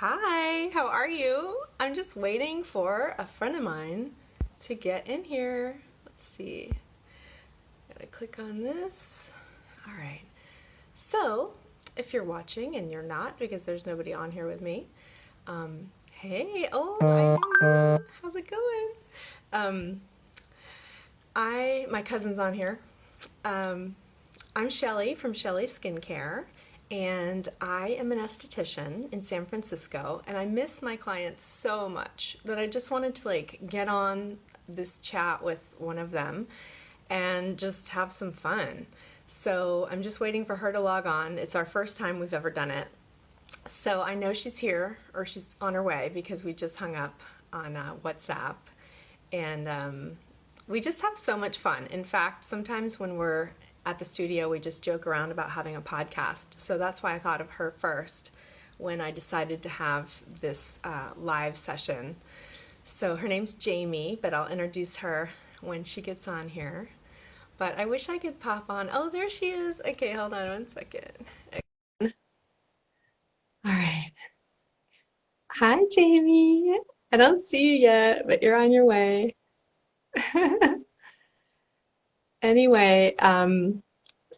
Hi, how are you? I'm just waiting for a friend of mine to get in here. Let's see. Gotta click on this. All right. So, if you're watching and you're not, because there's nobody on here with me, hey, oh, I know you. How's it going? Um, my cousin's on here. Um, I'm Shelley from Shelley Skincare, and I am an esthetician in San Francisco, and I miss my clients so much that I just wanted to get on this chat with one of them and just have some fun. So I'm just waiting for her to log on. It's our first time we've ever done it. So I know she's here, or she's on her way, because we just hung up on WhatsApp, and we just have so much fun. In fact, sometimes when we're at the studio, we just joke around about having a podcast. So that's why I thought of her first when I decided to have this live session. So her name's Jamie, but I'll introduce her when she gets on here. But I wish I could pop on. Oh, there she is. Okay, hold on one second. All right. Hi, Jamie. I don't see you yet, but you're on your way. Anyway,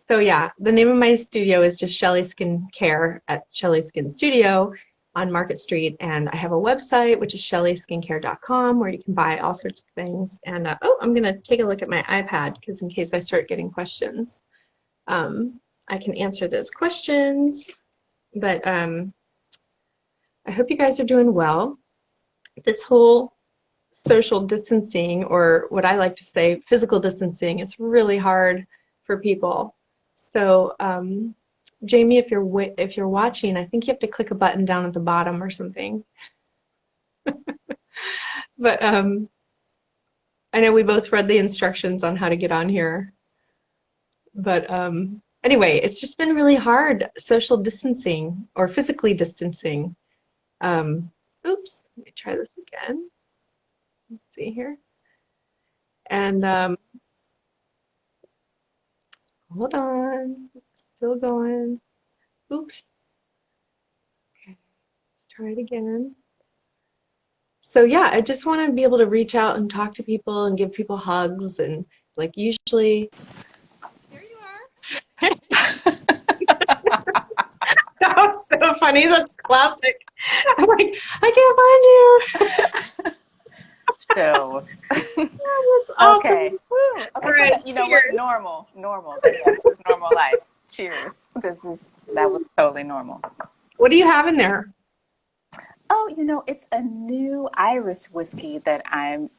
so yeah, the name of my studio is just Shelley Skin Care at Shelley Skin Studio on Market Street, and I have a website which is shelleyskincare.com where you can buy all sorts of things. And oh, I'm gonna take a look at my iPad because in case I start getting questions, I can answer those questions. But I hope you guys are doing well. This whole social distancing, or what I like to say, physical distancing, is really hard for people. So, Jamie, if you're watching, I think you have to click a button down at the bottom or something. But I know we both read the instructions on how to get on here. But anyway, it's just been really hard social distancing or physically distancing. Oops, let me try this again. Let's see here. And hold on, still going. Oops. Okay, let's try it again. So yeah, I just want to be able to reach out and talk to people and give people hugs, and usually. Here you are. That was so funny. That's classic. I'm like, I can't find you. Chills. That's awesome. Okay. Woo. Okay. All right, So you know what? Normal. That's just normal life. Cheers. That was totally normal. What do you have in there? Oh, it's a new Irish whiskey that I'm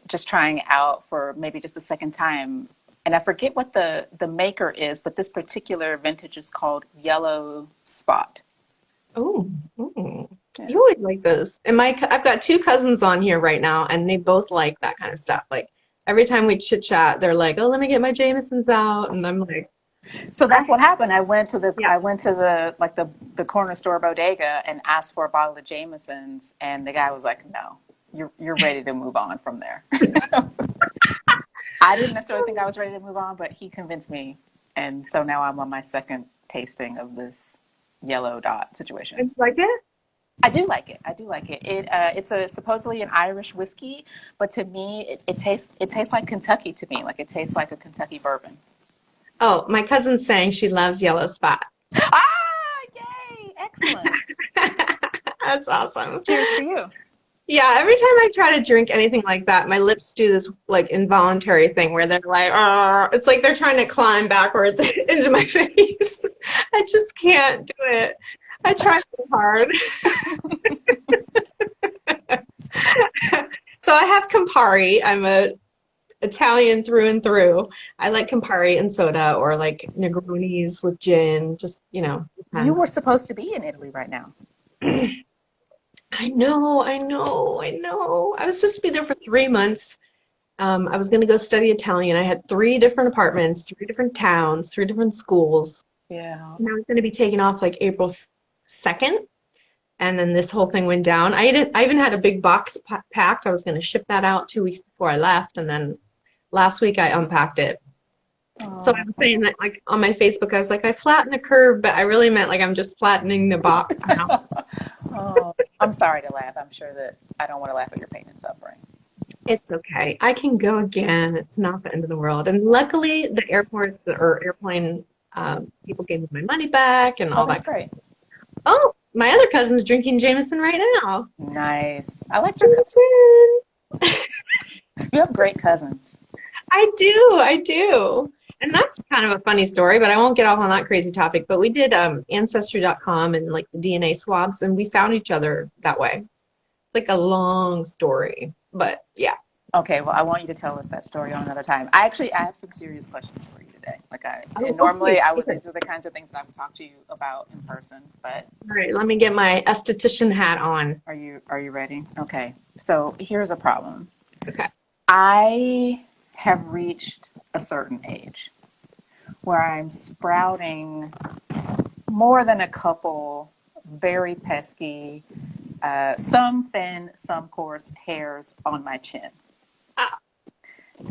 just trying out for maybe just the second time. And I forget what the maker is, but this particular vintage is called Yellow Spot. Oh, Yeah. you always like those. And I've got two cousins on here right now, and they both like that kind of stuff. Like every time we chit chat, they're like, "Oh, let me get my Jamesons out," and I'm like, So that's what happened. I went to "Yeah." the corner store bodega and asked for a bottle of Jamesons, and the guy was like, "No, you're ready to move on from there." So I didn't necessarily think I was ready to move on, but he convinced me, and so now I'm on my second tasting of this yellow dot situation. You like it? I do like it. I do like it. It's supposedly an Irish whiskey, but to me, it tastes like Kentucky to me. Like it tastes like a Kentucky bourbon. Oh, my cousin's saying she loves Yellow Spot. Ah, yay! Excellent. That's awesome. Cheers for you. Yeah, every time I try to drink anything like that, my lips do this involuntary thing where they're like, it's like they're trying to climb backwards into my face. I just can't do it. I try so hard. So I have Campari. I'm a Italian through and through. I like Campari and soda, or Negronis with gin. Just, You depends. were supposed to be in Italy right now. I know. I was supposed to be there for 3 months. I was going to go study Italian. I had 3 different apartments, 3 different towns, 3 different schools. Yeah. And I was going to be taken off April 2nd. And then this whole thing went down. I even had a big box packed. I was going to ship that out 2 weeks before I left. And then last week I unpacked it. So I was saying that on my Facebook, I was like, I flattened the curve, but I really meant I'm just flattening the box out. Oh, I'm sorry to laugh. I'm sure that I don't want to laugh at your pain and suffering. It's okay. I can go again. It's not the end of the world. And luckily, the airport or airplane people gave me my money back and Oh, all that's that. great. Oh, my other cousin's drinking Jameson right now. Nice. I like your cousins. Jameson. You have great cousins. I do. And that's kind of a funny story, but I won't get off on that crazy topic. But we did Ancestry.com and like the DNA swabs, and we found each other that way. It's like a long story, but yeah. Okay, well, I want you to tell us that story on another time. I have some serious questions for you today. Oh, Normally okay. I would, these are the kinds of things that I would talk to you about in person, but. All right, let me get my esthetician hat on. Are you ready? Okay, so here's a problem. Okay. I have reached a certain age where I'm sprouting more than a couple very pesky, some thin, some coarse hairs on my chin.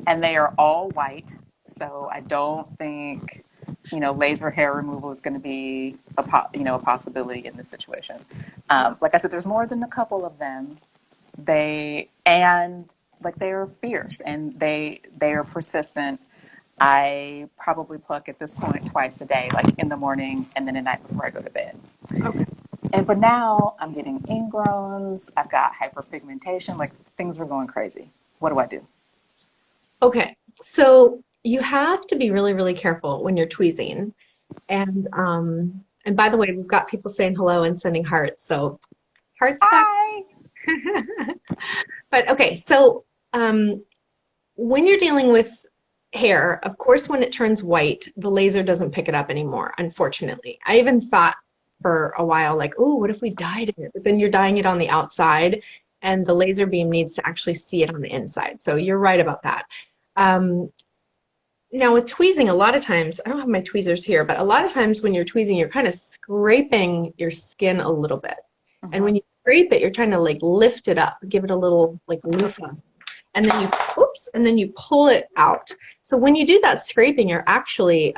And they are all white, so I don't think, laser hair removal is going to be a possibility in this situation. Like I said, there's more than a couple of them. They are fierce and they are persistent. I probably pluck at this point twice a day, like in the morning and then at night before I go to bed. Okay. But now I'm getting ingrowns. I've got hyperpigmentation. Like things are going crazy. What do I do? Okay. So you have to be really, really careful when you're tweezing. And by the way, we've got people saying hello and sending hearts. So hearts back. Hi. But okay, so when you're dealing with hair, of course, when it turns white, the laser doesn't pick it up anymore, unfortunately. I even thought for a while, like, oh, what if we dyed it? But then you're dyeing it on the outside, and the laser beam needs to actually see it on the inside. So you're right about that. Now with tweezing, a lot of times, I don't have my tweezers here, but a lot of times when you're tweezing, you're kind of scraping your skin a little bit. Mm-hmm. And when you scrape it, you're trying to like lift it up, give it a little like loofah. And then you pull it out. So when you do that scraping, you're actually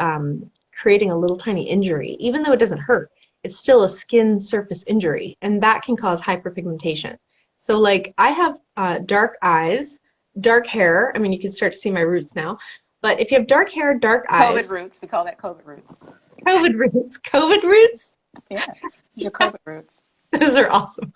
creating a little tiny injury. Even though it doesn't hurt, it's still a skin surface injury, and that can cause hyperpigmentation. So like I have dark eyes, dark hair. I mean, you can start to see my roots now. But if you have dark hair, dark eyes. COVID roots. We call that COVID roots. COVID roots. COVID roots? Yeah, your COVID roots. Those are awesome.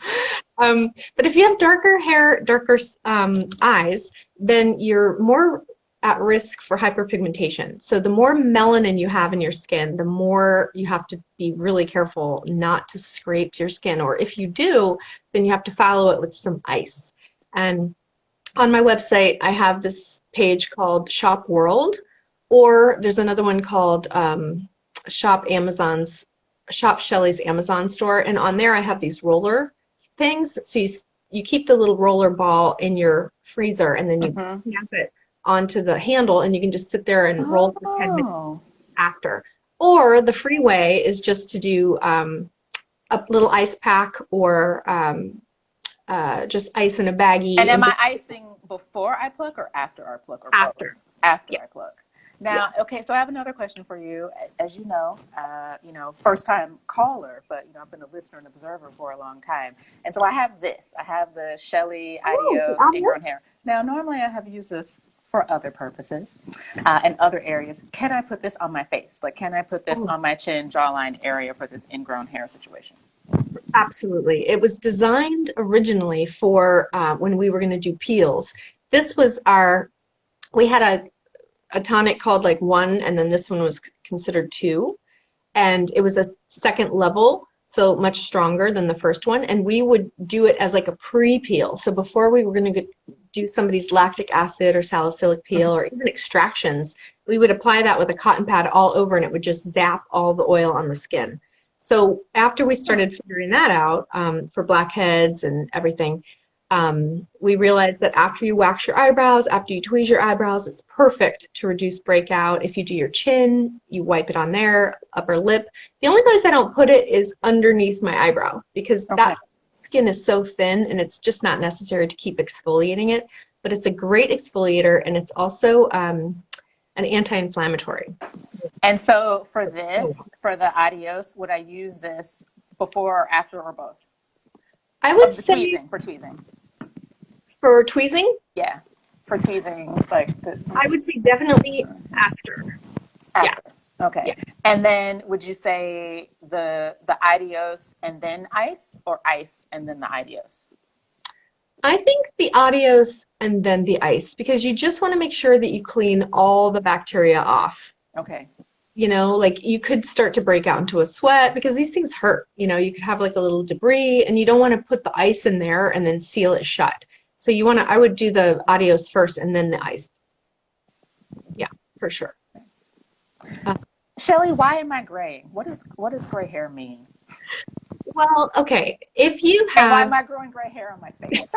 But if you have darker hair, darker eyes, then you're more at risk for hyperpigmentation. So the more melanin you have in your skin, the more you have to be really careful not to scrape your skin. Or if you do, then you have to follow it with some ice. And on my website, I have this page called Shop World, or there's another one called Shop Shelley's Amazon store, and on there I have these roller things. So you keep the little roller ball in your freezer, and then you snap it onto the handle, and you can just sit there and roll for 10 minutes after. Or the free way is just to do a little ice pack or just ice in a baggie. And am I icing before I pluck or after I pluck? Or after. Both? After I pluck. Now, okay, so I have another question for you. As you know, first time caller, but I've been a listener and observer for a long time. And so I have this. I have the Shelley Adios ingrown hair. Now, normally I have used this for other purposes and other areas. Can I put this on my face? Like, can I put this on my chin, jawline area for this ingrown hair situation? Absolutely. It was designed originally for when we were going to do peels. This was we had a tonic called like 1, and then this one was considered 2, and it was a second level, so much stronger than the first one, and we would do it as like a pre-peel. So before we were going to do somebody's lactic acid or salicylic peel or even extractions, we would apply that with a cotton pad all over, and it would just zap all the oil on the skin. So after we started figuring that out for blackheads and everything, we realized that after you wax your eyebrows, after you tweeze your eyebrows, it's perfect to reduce breakout. If you do your chin, you wipe it on there, upper lip. The only place I don't put it is underneath my eyebrow, because that skin is so thin and it's just not necessary to keep exfoliating it. But it's a great exfoliator, and it's also an anti-inflammatory. And so for this, for the Adios, would I use this before or after or both? I would Of the say tweezing, for tweezing. for tweezing, Yeah. For tweezing, like I would say definitely after. Yeah. after. Okay. Yeah. And then would you say the adios and then ice, or ice and then the adios? I think the adios and then the ice, because you just want to make sure that you clean all the bacteria off. Okay. You know, like you could start to break out into a sweat because these things hurt. You know, you could have like a little debris and you don't want to put the ice in there and then seal it shut. So you want to, I would do the adios first and then the ice. Yeah, for sure. Uh, Shelley, why am I gray? What does gray hair mean? well, okay. If you And why am have, I growing gray hair on my face?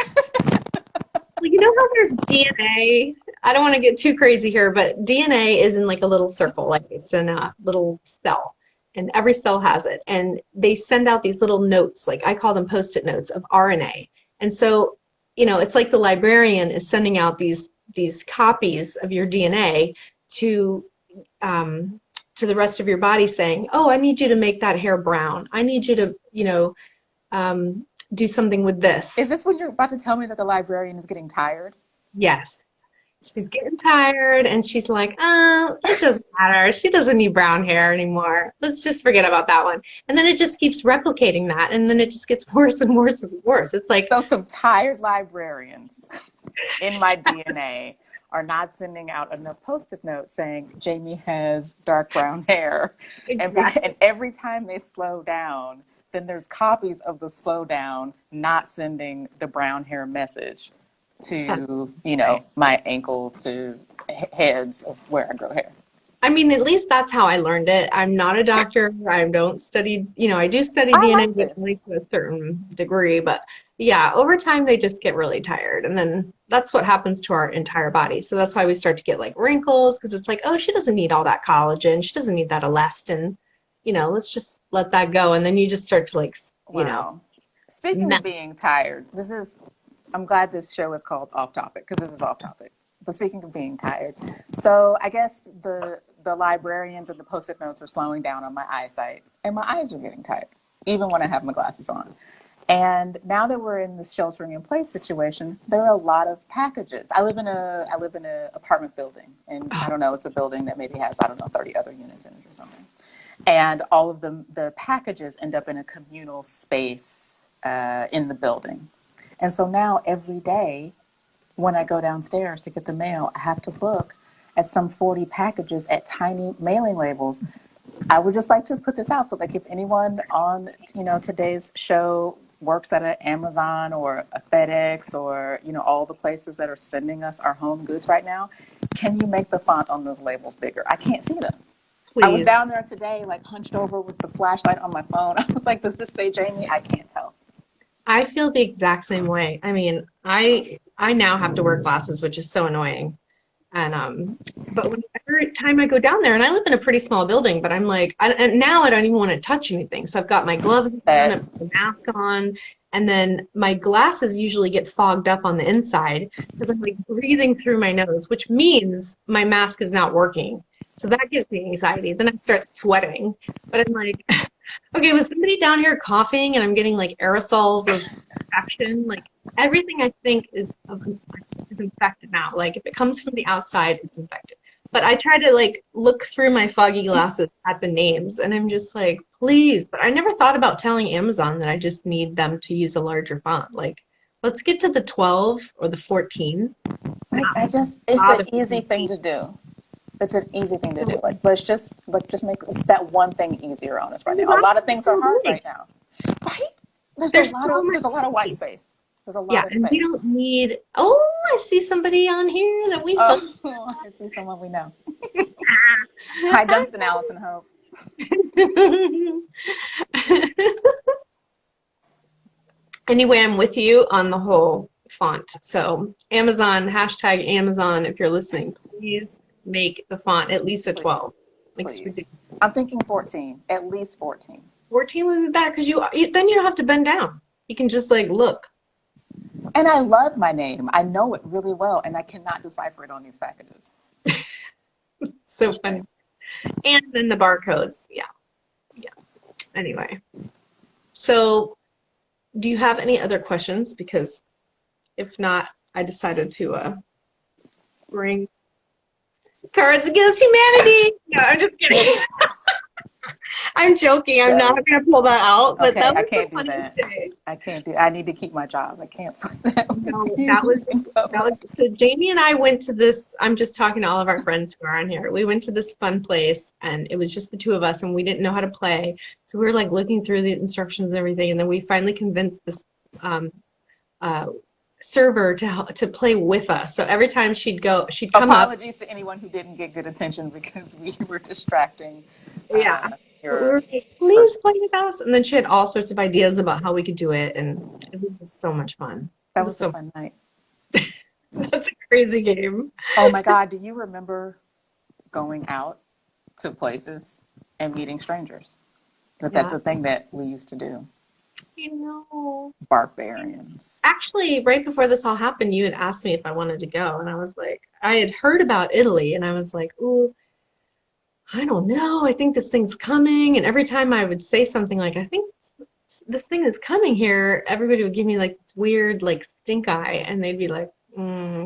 well, you know how there's DNA? I don't want to get too crazy here, but DNA is in like a little circle, like it's in a little cell, and every cell has it. And they send out these little notes, like I call them post-it notes of RNA. And so, you know, it's like the librarian is sending out these copies of your DNA to to the rest of your body, saying, "Oh, I need you to make that hair brown. I need you to, you know, do something with Is this." this when you're about to tell me that the librarian is getting tired? Yes. She's getting tired and she's like, oh, it doesn't matter. She doesn't need brown hair anymore. Let's just forget about that one. And then it just keeps replicating that. And then it just gets worse and worse and worse. It's like, So some tired librarians in my DNA are not sending out enough post-it notes saying Jamie has dark brown hair. exactly. And every time they slow down, then there's copies of the slow down not sending the brown hair message to, Right. my ankle to heads of where I grow hair. I mean, at least that's how I learned it. I'm not a doctor. I don't study, you know, I do study I DNA, like but this. only to a certain degree. But yeah, over time they just get really tired. And then that's what happens to our entire body. So that's why we start to get like wrinkles because it's like, oh, she doesn't need all that collagen. She doesn't need that elastin. You know, let's just let that go. And then you just start to like, you know, Wow. Speaking of melt. being tired, I'm glad this show is called Off Topic because this is off topic. But speaking of being tired, so I guess the librarians and the post-it notes are slowing down on my eyesight, and my eyes are getting tired, even when I have my glasses on. And now that we're in this sheltering in place situation, there are a lot of packages. I live in a apartment building, and I don't know, it's a building that maybe has, I don't know, 30 other units in it or something. And all of the packages end up in a communal space in the building. And so now every day when I go downstairs to get the mail, I have to look at some 40 packages at tiny mailing labels. I would just like to put this out for like if anyone on today's show works at an Amazon or a FedEx or all the places that are sending us our home goods right now, can you make the font on those labels bigger? I can't see them. I was Please. down there today, like hunched over with the flashlight on my phone. I was like, does this say Jamie? I can't tell. I feel the exact same way. I mean, I now have to wear glasses, which is so annoying. And but when every time I go down there, and I live in a pretty small building, but I'm like, and now I don't even want to touch anything. So I've got my gloves on, That I've got the mask on, and then my glasses usually get fogged up on the inside because I'm like breathing through my nose, which means my mask is not working. So that gives me anxiety. Then I start sweating, but I'm like, okay, was somebody down here coughing and I'm getting like aerosols of infection? Like everything I think is infected now. Like if it comes from the outside, it's infected. But I try to like look through my foggy glasses at the names and I'm just like, please. But I never thought about telling Amazon that I just need them to use a larger font. Like, let's get to the 12 or the 14. it's an Bother easy me. thing to do. It's an easy thing to do. Like let's just make that one thing easier on us right And the now. A lot of glasses are things are so hard big. right now. Right? There's a There's lot so of much there's a lot of white space. space. There's a Yeah, lot of and we space. don't need, oh, I see somebody on here that we both. Oh, I see someone we know. Hi, Dunstan, Allison-Hope. Anyway, I'm with you on the whole font. So Amazon, hashtag Amazon, if you're listening, please make the font at least a Please, 12. Like it's please. ridiculous. I'm thinking 14, at least 14. 14 would be better because then you don't have to bend down. You can just like look. And I love my name. I know it really well, and I cannot decipher it on these packages. So It's a funny. shame. And then the barcodes. Yeah. Yeah. Anyway. So Do you have any other questions? Because if not, I decided to bring Cards Against Humanity. No, I'm just kidding. I'm joking. I'm not Shelley. going to pull that out, but Okay, that I was the can't do funniest that. day. I need to keep my job. I can't play that with No, that you was in just that was public. so Jamie and I went to this. I'm just talking to all of our friends who are on here. We went to this fun place and it was just the two of us and we didn't know how to play. So we were like looking through the instructions and everything, and then we finally convinced this um, uh, server to play with us. So every time she'd come up. Apologies to anyone who didn't get good attention because we were distracting Yeah. But we your were like, please person. play with us. And then she had all sorts of ideas about how we could do it. And it was just so much fun. It That was was a so, fun night. that's a crazy game. Oh my God, do you remember going out to places and meeting strangers? But that's Yeah. a thing that we used to do. You know. Barbarians. Actually, right before this all happened, you had asked me if I wanted to go. And I was like, I had heard about Italy and I was like, ooh, I don't know. I think this thing's coming. And every time I would say something like, I think this thing is coming here, everybody would give me like this weird, like stink eye. And they'd be like,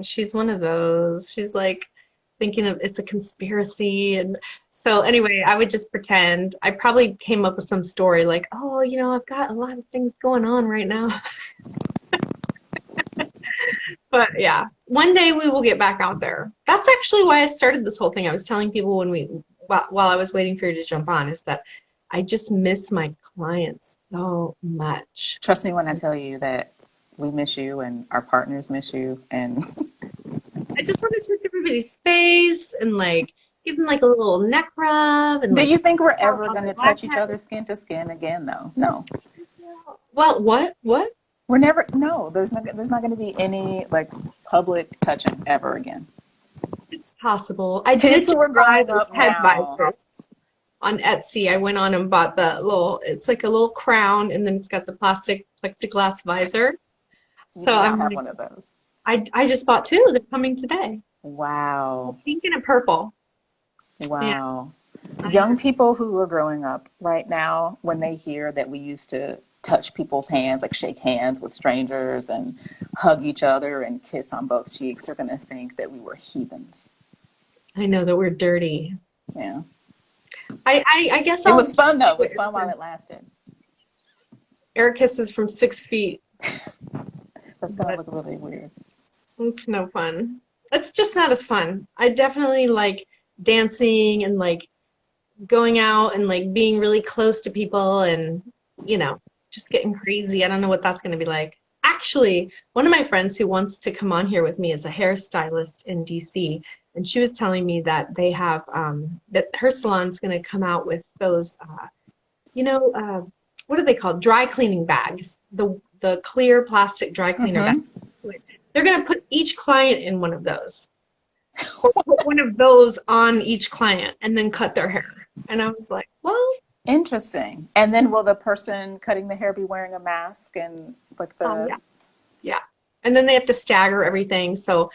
she's one of those. She's like thinking of it's a conspiracy. And so, anyway, I would just pretend. I probably came up with some story like, oh, I've got a lot of things going on right now. But yeah, one day we will get back out there. That's actually why I started this whole thing. I was telling people while I was waiting for you to jump on, is that I just miss my clients so much. Trust me when I tell you that we miss you and our partners miss you. And I just want to touch everybody's face and like give them like a little neck rub and do like you think we're out ever on going their to touch each blackhead. other skin to skin again, though? No. Well, what? What? We're never, no, there's not going to be any like public touching ever again. It's possible. I did Kids who just are buy growing those up head now, visors on Etsy. I went on and bought it's like a little crown and then it's got the plastic plexiglass visor. we So do not I'm have like, one of those. I just bought two. They're coming today. A Wow. pink and a purple. Yeah, Wow. I Young know. people who are growing up right now, when they hear that we used to touch people's hands, like shake hands with strangers and hug each other and kiss on both cheeks, are going to think that we were heathens. I know that we're dirty. Yeah. I guess It I'll was just fun, though. It do was fun while it lasted. air kisses from 6 feet, That's going to but look really weird. it's no fun. It's just not as fun. I definitely like dancing and like going out and like being really close to people and you know just getting crazy. I don't know what that's going to be like. Actually, one of my friends who wants to come on here with me is a hairstylist in DC, and she was telling me that they have that her salon's going to come out with those you know uh, what are they called, dry cleaning bags, the clear plastic dry cleaner bag. Mm-hmm. They're going to put each client in one of those, or put one of those on each client and then cut their hair. And I was like, well, Interesting. And then will the person cutting the hair be wearing a mask and like the yeah, yeah. And then they have to stagger everything. So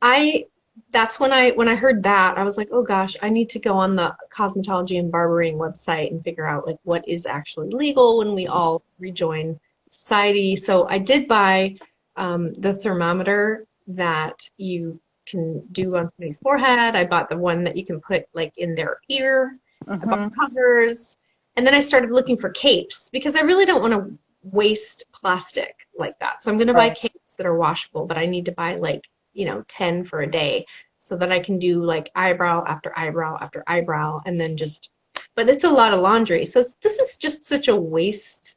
I, that's when I heard that, I was like, oh gosh, I need to go on the cosmetology and barbering website and figure out like what is actually legal when we all rejoin society. So I did buy the thermometer that you can do on somebody's forehead. I bought the one that you can put like in their ear. I bought mm-hmm. covers. And then I started looking for capes because I really don't want to waste plastic like that. So I'm going to buy Right. capes that are washable, but I need to buy like, 10 for a day so that I can do like eyebrow after eyebrow after eyebrow and then just, but it's a lot of laundry. So this is just such a waste.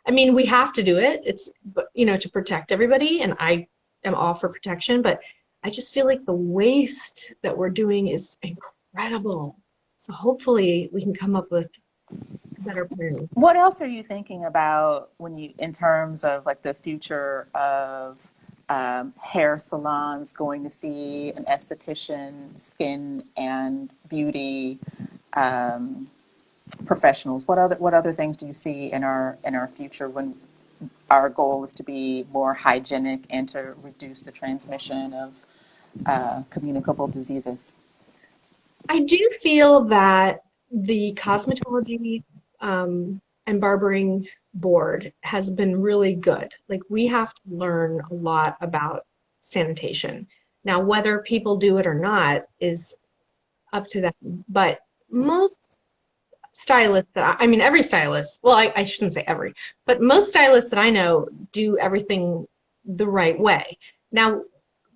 I mean, we have to do it. It's, to protect everybody. And I am all for protection, but I just feel like the waste that we're doing is incredible. So hopefully we can come up with better plan. What else are you thinking about when you, in terms of like the future of hair salons, going to see an esthetician, skin and beauty professionals? What other things do you see in our future when our goal is to be more hygienic and to reduce the transmission of communicable diseases? I do feel that the cosmetology and barbering board has been really good. Like we have to learn a lot about sanitation. Now, whether people do it or not is up to them. But most stylists that I mean, every stylist, well, I shouldn't say every, but most stylists that I know do everything the right way. Now,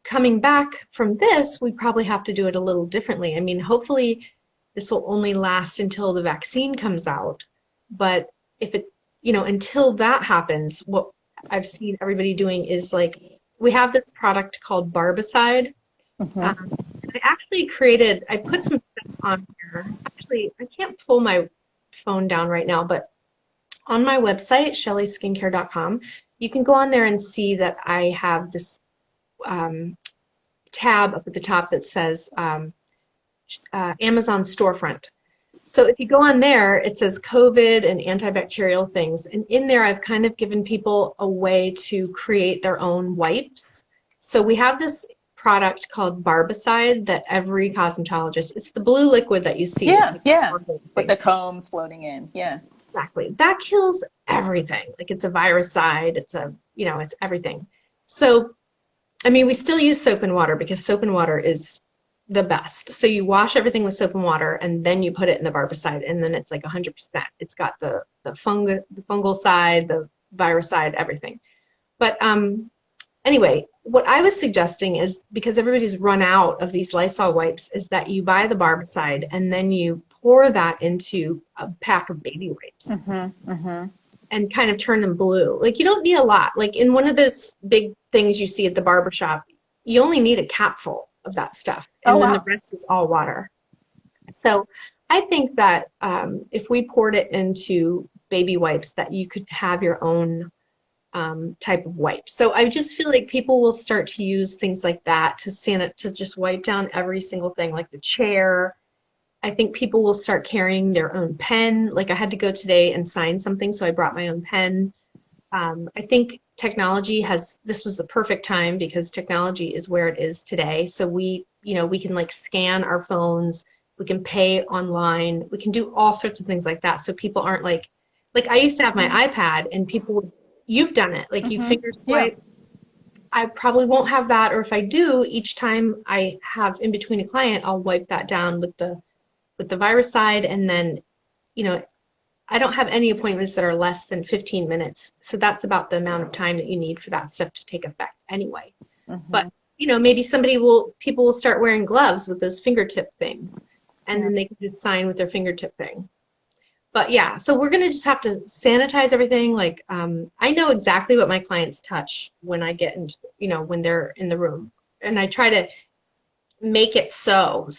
coming back from this, we probably have to do it a little differently. I mean, hopefully this will only last until the vaccine comes out. But if it, until that happens, what I've seen everybody doing is like, we have this product called Barbicide. I put some stuff on here. Actually, I can't pull my phone down right now, but on my website, shelleyskincare.com, you can go on there and see that I have this tab up at the top that says Amazon storefront. So if you go on there, it says COVID and antibacterial things. And in there, I've kind of given people a way to create their own wipes. So we have this product called Barbicide that every cosmetologist, it's the blue liquid that you see. Yeah. With the combs floating in. Yeah. Exactly. That kills everything. Like it's a viricide, it's everything. So, I mean, we still use soap and water because soap and water is the best. So you wash everything with soap and water and then you put it in the Barbicide and then it's like 100%. It's got the fungal side, the viricide, everything. But anyway, what I was suggesting is, because everybody's run out of these Lysol wipes, is that you buy the Barbicide and then you pour that into a pack of baby wipes and kind of turn them blue. Like you don't need a lot. Like in one of those big things you see at the barber shop, you only need a capful of that stuff. And then the rest is all water. So I think that if we poured it into baby wipes, that you could have your own type of wipe. So I just feel like people will start to use things like that to just wipe down every single thing, like the chair. I think people will start carrying their own pen. Like I had to go today and sign something, so I brought my own pen. I think this was the perfect time because technology is where it is today. So we can like scan our phones, we can pay online, we can do all sorts of things like that. So people aren't like I used to have my iPad and you've done it, like you finger swipe. Yeah. I probably won't have that, or if I do, each time I have in between a client, I'll wipe that down with the Viricide, and then, I don't have any appointments that are less than 15 minutes. So that's about the amount of time that you need for that stuff to take effect anyway. But, maybe people will start wearing gloves with those fingertip things, and then they can just sign with their fingertip thing. But yeah, so we're going to just have to sanitize everything. Like, I know exactly what my clients touch when I get into, when they're in the room, and I try to make it so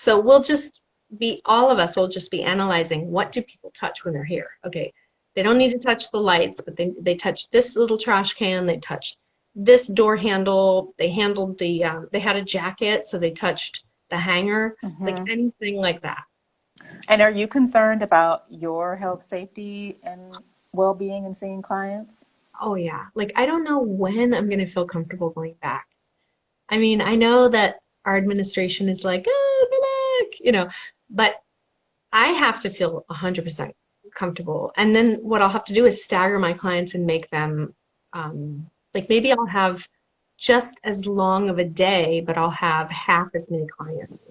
all of us will just be analyzing, what do people touch when they're here? Okay, they don't need to touch the lights, but they touch this little trash can, they touched this door handle, they handled they had a jacket, so they touched the hanger, like anything like that. And are you concerned about your health, safety, and well-being in seeing clients? Oh yeah, like I don't know when I'm going to feel comfortable going back. I mean, I know that our administration is like, oh, go back, but I have to feel 100% comfortable. And then what I'll have to do is stagger my clients and make them, like maybe I'll have just as long of a day, but I'll have half as many clients.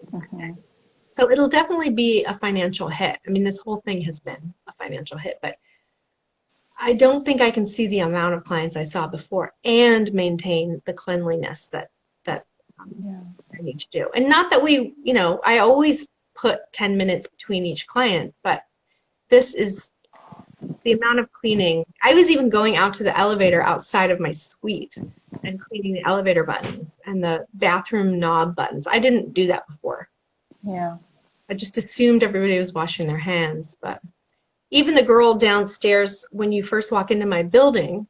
So it'll definitely be a financial hit. I mean, this whole thing has been a financial hit, but I don't think I can see the amount of clients I saw before and maintain the cleanliness that I need to do. And not that I always put 10 minutes between each client, but this is the amount of cleaning. I was even going out to the elevator outside of my suite and cleaning the elevator buttons and the bathroom knob buttons. I didn't do that before. Yeah. I just assumed everybody was washing their hands. But even the girl downstairs, when you first walk into my building,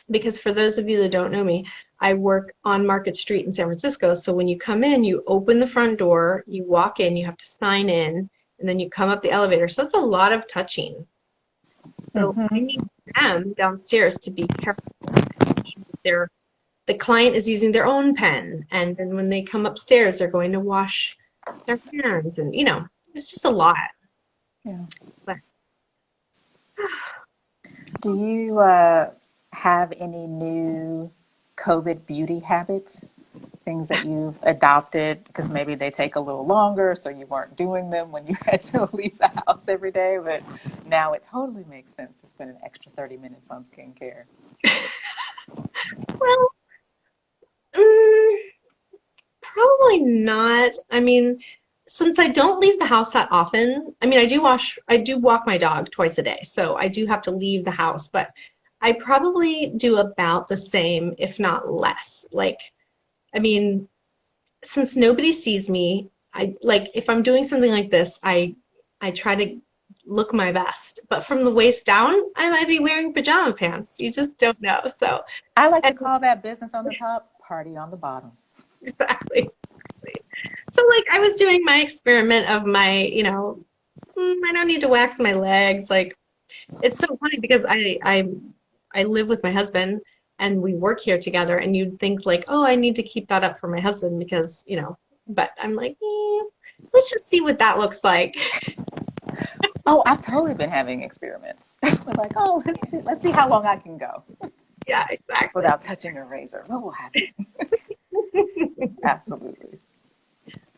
because for those of you that don't know me, I work on Market Street in San Francisco. So when you come in, you open the front door, you walk in, you have to sign in, and then you come up the elevator. So it's a lot of touching. So I need them downstairs to be careful. The client is using their own pen. And then when they come upstairs, they're going to wash their hands. And, it's just a lot. Yeah. But, Do you have any new COVID beauty habits? Things that you've adopted because maybe they take a little longer, so you weren't doing them when you had to leave the house every day, but now it totally makes sense to spend an extra 30 minutes on skincare. Well, mm, probably not. I mean, since I don't leave the house that often, I mean, I do walk my dog twice a day, so I do have to leave the house, but I probably do about the same, if not less. Like, I mean, since nobody sees me, I like if I'm doing something like this, I try to look my best. But from the waist down, I might be wearing pajama pants. You just don't know. So, I like to and call that business on the top, party on the bottom. exactly. So like I was doing my experiment of I don't need to wax my legs. Like it's so funny because I live with my husband and we work here together and you'd think like, oh, I need to keep that up for my husband because, but I'm like, let's just see what that looks like. Oh, I've totally been having experiments. We're like, oh, let's see how long I can go Yeah, exactly. without touching a razor. What will happen? Absolutely.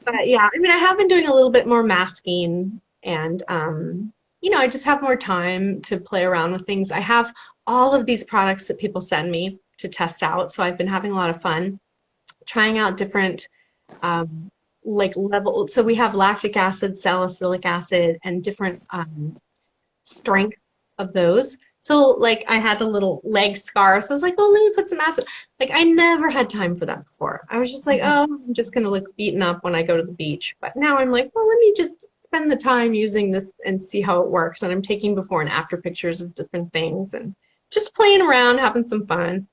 But yeah, I mean, I have been doing a little bit more masking and, I just have more time to play around with things. I have all of these products that people send me to test out. So I've been having a lot of fun trying out different, like level. So we have lactic acid, salicylic acid, and different strength of those. So like I had a little leg scar, so I was like, oh, let me put some acid. Like I never had time for that before. I was just like, oh, I'm just gonna look beaten up when I go to the beach. But now I'm like, well, let me just spend the time using this and see how it works. And I'm taking before and after pictures of different things and just playing around, having some fun.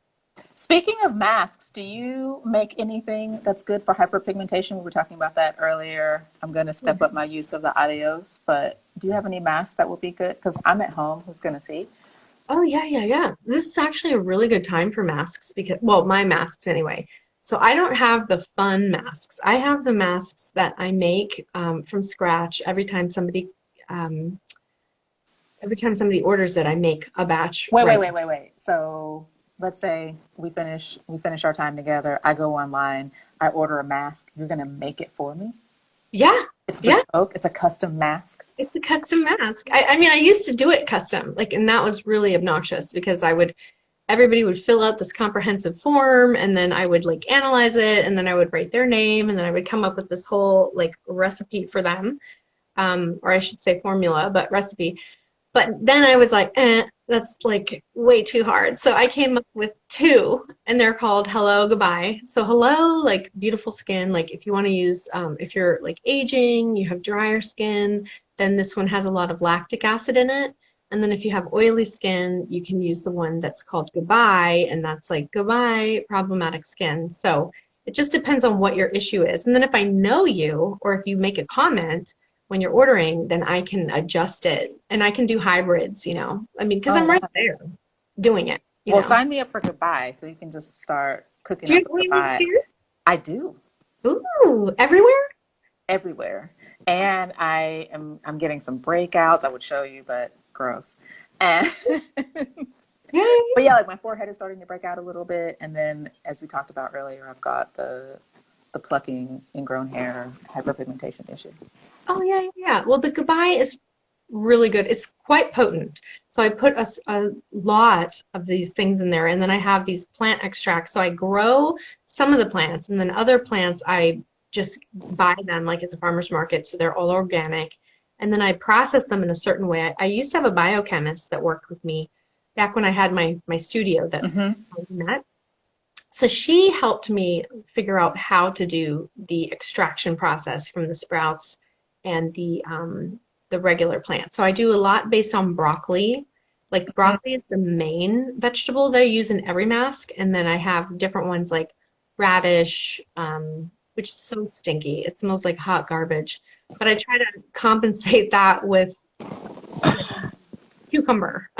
Speaking of masks, do you make anything that's good for hyperpigmentation? We were talking about that earlier. I'm going to step up my use of the adios, but do you have any masks that would be good? Because I'm at home. Who's going to see? Oh, yeah, yeah, yeah. This is actually a really good time for masks because, well, my masks anyway. So I don't have the fun masks. I have the masks that I make from scratch um, every time somebody orders it, I make a batch Wait, wait, right. wait, wait, wait. So let's say we finish our time together. I go online. I order a mask. You're going to make it for me. Yeah, It's yeah. bespoke. It's a custom mask. It's a custom mask. I mean, I used to do it custom, like, and that was really obnoxious because everybody would fill out this comprehensive form and then I would like analyze it and then I would write their name and then I would come up with this whole like recipe for them, or I should say formula, but recipe. But then I was like, that's like way too hard. So I came up with two, and they're called Hello, Goodbye. So hello, like beautiful skin. Like if you want to use, if you're like aging, you have drier skin, then this one has a lot of lactic acid in it. And then if you have oily skin, you can use the one that's called Goodbye, and that's like goodbye, problematic skin. So it just depends on what your issue is. And then if I know you, or if you make a comment, when you're ordering, then I can adjust it and I can do hybrids. I mean, because Oh, I'm right wow. there doing it, you Well, know. sign me up for goodbye so you can just start cooking Do you up have a oily goodbye. skin? I do Ooh, everywhere? everywhere. And I'm getting some breakouts. I would show you, but gross. And Yeah. but yeah, like my forehead is starting to break out a little bit. And then as we talked about earlier, I've got the plucking ingrown hair hyperpigmentation issue. Oh, yeah, yeah, yeah. Well, the goodbye is really good. It's quite potent. So I put a lot of these things in there, and then I have these plant extracts. So I grow some of the plants, and then other plants I just buy them like at the farmer's market. So they're all organic. And then I process them in a certain way. I used to have a biochemist that worked with me back when I had my studio that Mm-hmm. I met. So she helped me figure out how to do the extraction process from the sprouts and the regular plants. So I do a lot based on broccoli. Like broccoli is the main vegetable that I use in every mask, and then I have different ones like radish, which is so stinky. It smells like hot garbage. But I try to compensate that with like cucumber.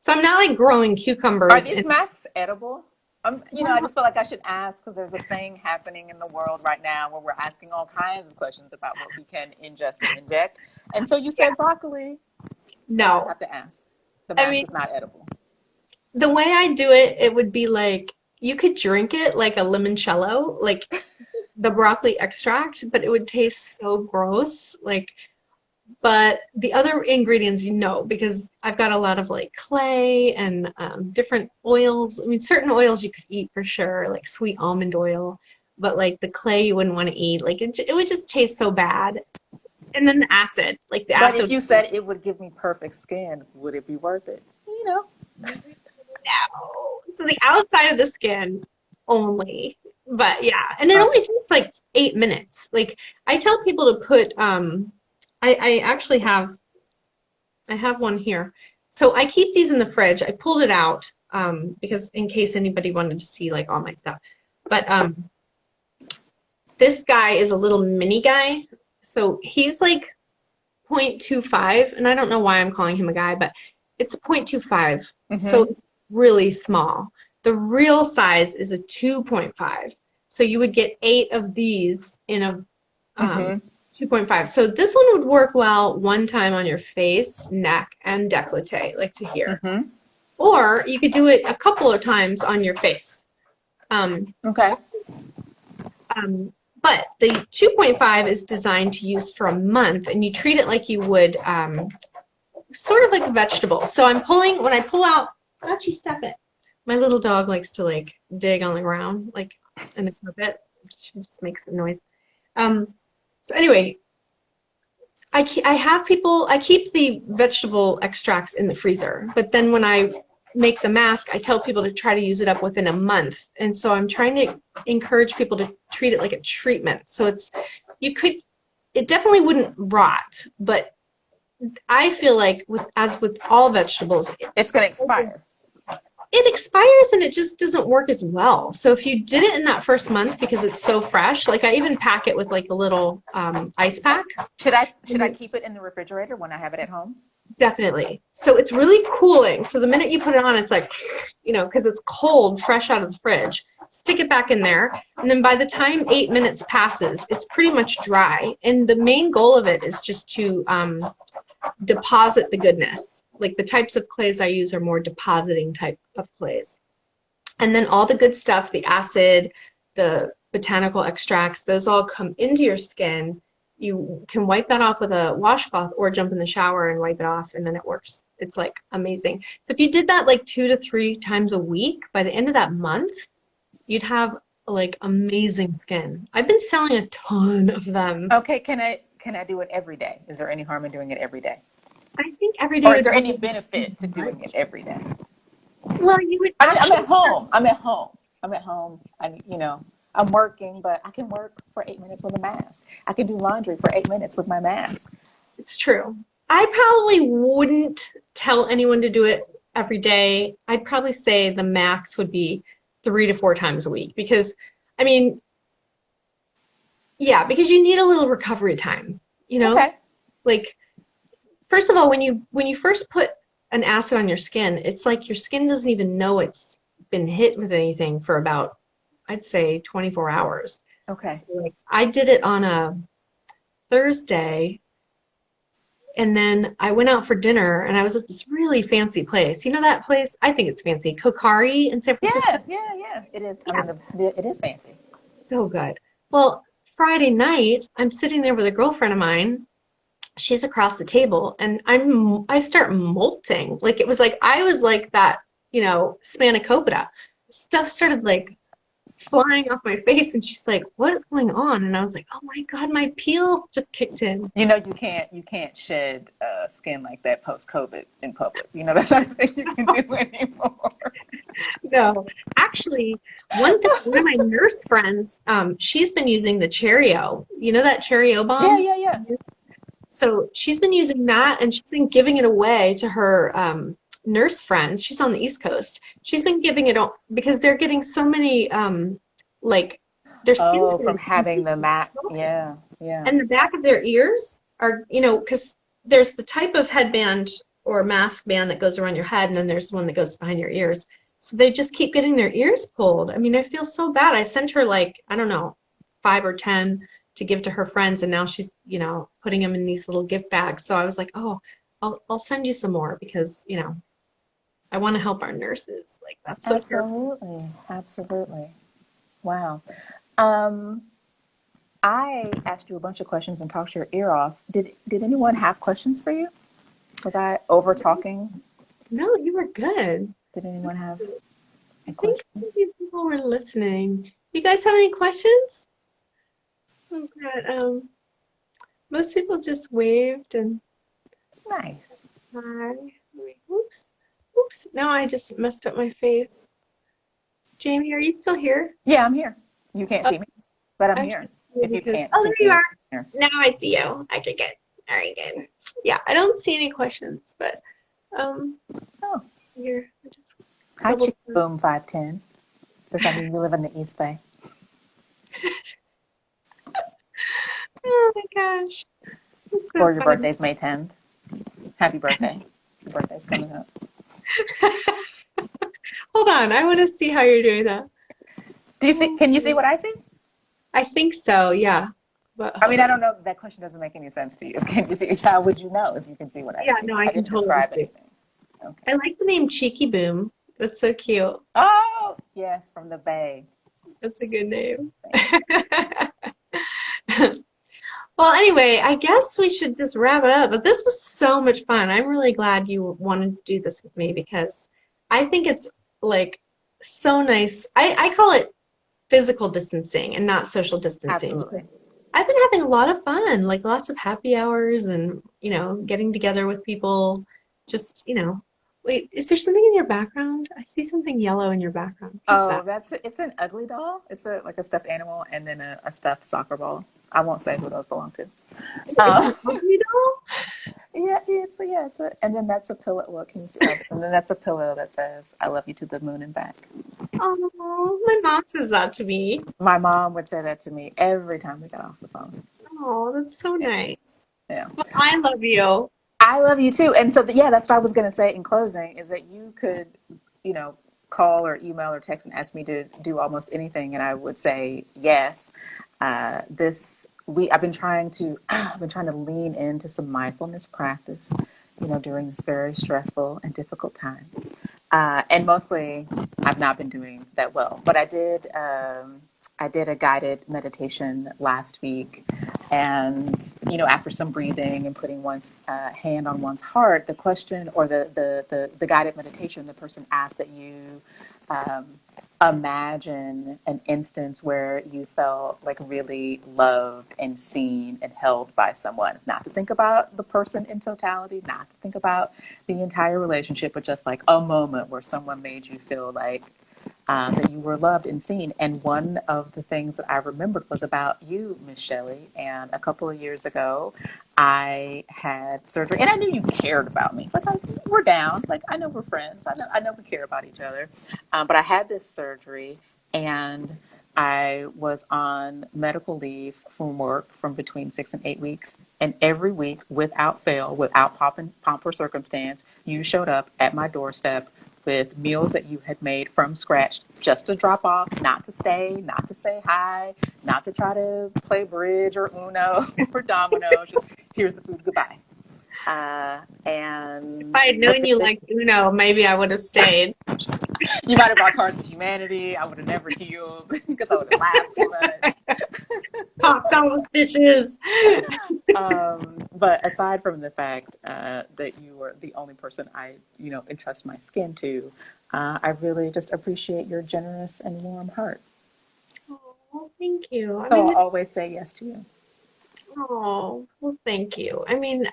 So I'm not like growing Are cucumbers these in. masks edible? I just feel like I should ask because there's a thing happening in the world right now where we're asking all kinds of questions about what we can ingest and inject. And so you Yeah, said broccoli, so I no. have to ask. The I mask mean, is not edible. the way I do it, it would be like you could drink it like a limoncello, like the broccoli extract, but it would taste so gross. Like, but the other ingredients, because I've got a lot of like clay and different oils. I mean, certain oils you could eat for sure, like sweet almond oil, but like the clay you wouldn't want to eat. Like it would just taste so bad. And then the acid, like the But if acid. you said it would give me perfect skin, would it be worth it? You know. So the outside of the skin only. But yeah, and it only takes like 8 minutes. Like I tell people to put I actually I have one here. So I keep these in the fridge. I pulled it out because in case anybody wanted to see like all my stuff. But this guy is a little mini guy. So he's like 0.25, and I don't know why I'm calling him a guy, but it's 0.25. So Mm-hmm. it's really small. The real size is a 2.5. So you would get 8 of these in a Mm-hmm. 2.5. So this one would work well one time on your face, neck, and décolleté, like to here. Mm-hmm. Or you could do it a couple of times on your face. Um, Okay. but the 2.5 is designed to use for a month, and you treat it like you would sort of like a vegetable. So when I pull out, Baci, step it. My little dog likes to like dig on the ground, like in the carpet. She just makes a noise. Um, so anyway, I keep the vegetable extracts in the freezer, but then when I make the mask, I tell people to try to use it up within a month. And so I'm trying to encourage people to treat it like a treatment. So you could, it definitely wouldn't rot, but I feel like as with all vegetables, It's going to expire. it expires and it just doesn't work as well. So if you did it in that first month because it's so fresh, like I even pack it with like a little ice pack. Should I keep it in the refrigerator when I have it at home? Definitely. So it's really cooling. So the minute you put it on, it's like, because it's cold, fresh out of the fridge. Stick it back in there. And then by the time 8 minutes passes, it's pretty much dry. And the main goal of it is just to deposit the goodness. Like the types of clays I use are more depositing type of clays. And then all the good stuff, the acid, the botanical extracts, those all come into your skin. You can wipe that off with a washcloth or jump in the shower and wipe it off, and then it works. It's like amazing. So if you did that like 2 to 3 times a week, by the end of that month, you'd have like amazing skin. I've been selling a ton of them. Okay, can I do it every day? Is there any harm in doing it every day? I think every day Or is would there any probably be benefit to doing it every day? well, you would I'm actually at home. I'm at home. I'm at home. I'm working, but I can work for 8 minutes with a mask. I can do laundry for 8 minutes with my mask. It's true. I probably wouldn't tell anyone to do it every day. I'd probably say the max would be 3 to 4 times a week because, I mean, yeah, because you need a little recovery time, you know? Okay. Like, first of all, when you first put an acid on your skin, it's like your skin doesn't even know it's been hit with anything for about, I'd say, 24 hours. Okay. So, like, I did it on a Thursday. And then I went out for dinner and I was at this really fancy place. You know that place? I think it's fancy. Kokari in San Francisco. Yeah. It is. I Yeah, mean, it is fancy. so good. Well, Friday night, I'm sitting there with a girlfriend of mine. She's across the table and I start molting. Like it was like I was like that, spanakopita. Stuff started like flying off my face and she's like, "What is going on?" And I was like, "Oh my God, my peel just kicked in." You can't shed skin like that post COVID in public. That's not a thing you can do anymore. No, actually, one of my nurse friends, she's been using the Cheerio. You know that Cheerio balm? Yeah. So she's been using that, and she's been giving it away to her nurse friends. She's on the East Coast. She's been giving it because they're getting so many, like, their skin's Oh, from getting having the completely mat. swollen. Yeah. And the back of their ears are, because there's the type of headband or mask band that goes around your head, and then there's one that goes behind your ears. So they just keep getting their ears pulled. I mean, I feel so bad. I sent her like, I don't know, 5 or 10 to give to her friends, and now she's, putting them in these little gift bags. So I was like, oh, I'll send you some more because. I want to help our nurses. Like that's so terrible. Absolutely. Absolutely. Wow. Um, I asked you a bunch of questions and talked your ear off. Did anyone have questions for you? Was I over talking? No, you were good. Did anyone have I a think question? maybe people were listening. You guys have any questions? Oh, God, most people just waved and Nice. hi. Wait, oops, oops. Now I just messed up my face. Jamie, are you still here? Yeah, I'm here. You can't Oh, see me, but I'm I here. can't see you If you because can't oh, see there you me, are. I'm here. Now I see you. Okay, good. All right, good. Yeah, I don't see any questions, but um, Oh, here I just hi, double Chick check. Boom 510. Does that mean you live in the East Bay? Oh my gosh, it's so Or your fun. birthday's May 10th? Happy birthday. Your birthday's coming up. Hold on, I want to see how you're doing that. Do you see? Can you see what I see? I think so, yeah. But I hold mean, I on. don't know. That question doesn't make any sense to you. Can you see? How would you know if you can see what I Yeah, see? no, I I can didn't totally describe see. anything. Okay. I like the name Cheeky Boom. That's so cute. Oh, yes, from the Bay. That's a good name. Thank Well, anyway, I guess we should just wrap it up. But this was so much fun. I'm really glad you wanted to do this with me because I think it's like so nice. I call it physical distancing and not social distancing because Absolutely. I've been having a lot of fun, like lots of happy hours and, getting together with people. Just, wait, is there something in your background? I see something yellow in your background. What is Oh, that? it's an ugly doll. It's a stuffed animal and then a stuffed soccer ball. I won't say who those belong to. It's Uh, an ugly doll? it's a, and then that's a pillow. What can you see? And then that's a pillow that says "I love you to the moon and back." Oh, my mom says that to me. My mom would say that to me every time we got off the phone. Oh, that's so Yeah, nice. yeah. Well, I love you. I love you too. And so, yeah, that's what I was going to say in closing is that you could, you know, call or email or text and ask me to do almost anything, and I would say yes. I've been trying to I've been trying to lean into some mindfulness practice, during this very stressful and difficult time. And mostly, I've not been doing that well. But I did a guided meditation last week, and after some breathing and putting one's hand on one's heart, the question or the guided meditation, the person asked that you um, imagine an instance where you felt like really loved and seen and held by someone. Not to think about the person in totality, not to think about the entire relationship, but just like a moment where someone made you feel like that you were loved and seen. And one of the things that I remembered was about you, Miss Shelley. And a couple of years ago, I had surgery, and I knew you cared about me. Like we're down. Like I know we're friends. I know we care about each other. But I had this surgery, and I was on medical leave from work from between 6 and 8 weeks. And every week, without fail, without pomp or circumstance, you showed up at my doorstep with meals that you had made from scratch just to drop off, not to stay, not to say hi, not to try to play bridge or Uno or Dominoes. Just here's the food, goodbye. If And I had known you liked Uno, maybe I would have stayed. you might have brought Cards of Humanity. I would have never healed because I would have laughed too much. Popped all the stitches. But aside from the fact that you were the only person I, entrust my skin to, I really just appreciate your generous and warm heart. Oh, thank you. I So mean, I'll always say yes to you. oh, well, thank you. I mean,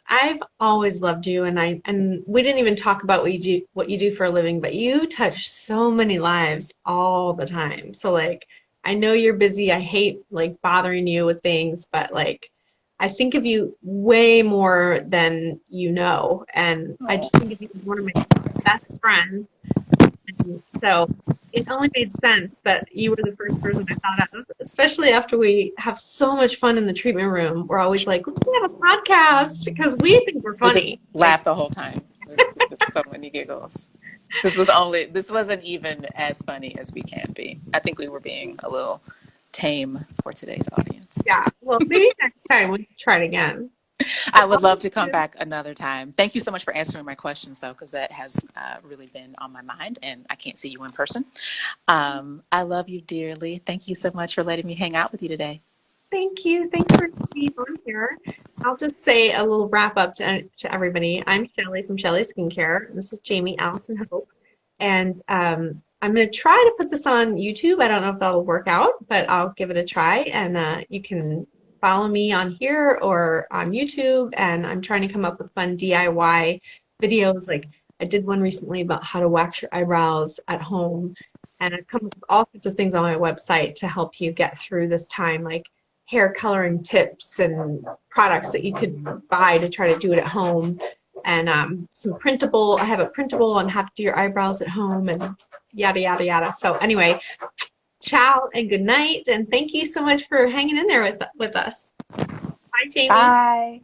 I've always loved you, and we didn't even talk about what you do for a living, but you touch so many lives all the time. So like, I know you're busy. I hate like bothering you with things, but like, I think of you way more than you know, and I Oh, just think of you as one of my best friends. So it only made sense that you were the first person I thought of, especially after we have so much fun in the treatment room. We're always like, we have a podcast because we think we're we just funny. Like, laughed the whole time. There's so many giggles. This wasn't even as funny as we can be. I think we were being a little tame for today's audience. yeah, well, maybe next time we can try it again. I would love to come back another time. Thank you so much for answering my questions, though, because that has really been on my mind, and I can't see you in person. I love you dearly. Thank you so much for letting me hang out with you today. Thank you. Thanks for being on here. I'll just say a little wrap up to everybody. I'm Shelley from Shelley Skincare. This is Jamie, Allison Hope. And I'm going to try to put this on YouTube. I don't know if that'll work out, but I'll give it a try. And you can follow me on here or on YouTube. And I'm trying to come up with fun DIY videos. Like I did one recently about how to wax your eyebrows at home. And I've come up with all sorts of things on my website to help you get through this time, like hair coloring tips and products that you could buy to try to do it at home. And some printable, I have a printable on how to do your eyebrows at home and yada, yada, yada. So anyway, ciao and good night. And thank you so much for hanging in there with us. Bye, Jamie. Bye.